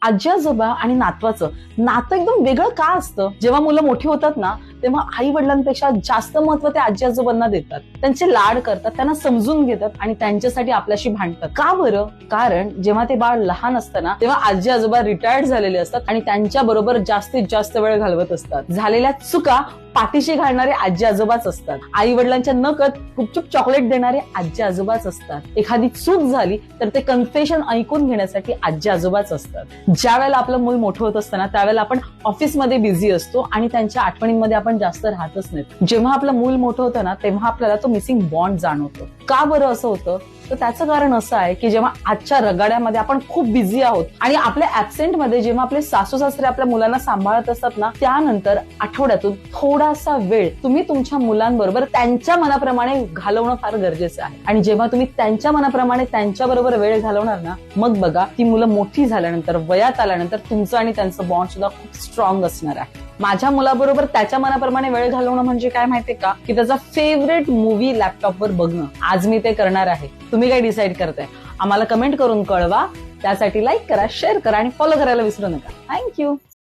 आजी आजोबा आणि नातवाचं नातं एकदम वेगळं का असतं? जेव्हा मुलं मोठी होतात ना, तेव्हा आई वडिलांपेक्षा जास्त महत्व ते आजी आजोबांना देतात. त्यांचे लाड करतात, त्यांना समजून घेतात आणि त्यांच्यासाठी आपल्याशी भांडतात. का बरं? कारण जेव्हा ते बाळ लहान असतं ना, तेव्हा आजी आजोबा रिटायर्ड झालेले असतात आणि त्यांच्या बरोबर जास्तीत जास्त वेळ घालवत असतात. झालेल्या चुका पाठीशी घालणारे आजी आजोबाच असतात. आई वडिलांच्या नकळत गुपचूप चॉकलेट देणारे आजी आजोबाच असतात. एखादी चूक झाली तर ते कन्फेशन ऐकून घेण्यासाठी आजी आजोबाच असतात. ज्या वेळेला आपलं मूल मोठं होत असतं ना, त्यावेळेला आपण ऑफिसमध्ये बिझी असतो आणि त्यांच्या आठवणींमध्ये आपण जास्त राहतच नाही. जेव्हा आपलं मूल मोठं होतं ना, तेव्हा आपल्याला तो मिसिंग बॉन्ड जाणवतो. का बरं असं होतं? तर त्याचं कारण असं आहे की जेव्हा आजच्या रगाड्यामध्ये आपण खूप बिझी आहोत आणि आपल्या ऍबसेंटमध्ये जेव्हा आपले सासू सासरे आपल्या मुलांना सांभाळत असतात ना, त्यानंतर आठवड्यातून थोडासा वेळ तुम्ही तुमच्या मुलांबरोबर त्यांच्या मनाप्रमाणे घालवणं फार गरजेचं आहे. आणि जेव्हा तुम्ही त्यांच्या मनाप्रमाणे त्यांच्याबरोबर वेळ घालवणार ना, मग बघा ती मुलं मोठी झाल्यानंतर, वयात आल्यानंतर तुमचं आणि त्यांचं बॉन्ड सुद्धा खूप स्ट्रॉंग असणार आहे. माझ्या मुलाबरोबर त्याच्या मनाप्रमाणे वेळ घालवणं म्हणजे काय माहितीये का, की त्याचा फेवरेट मूवी लॅपटॉपवर बघणं. आज मी ते करणार आहे. तुम्ही काय डिसाईड करताय? आम्हाला कमेंट करून कळवा. त्यासाठी लाईक करा, शेअर करा आणि फॉलो करायला विसरू नका. थँक्यू.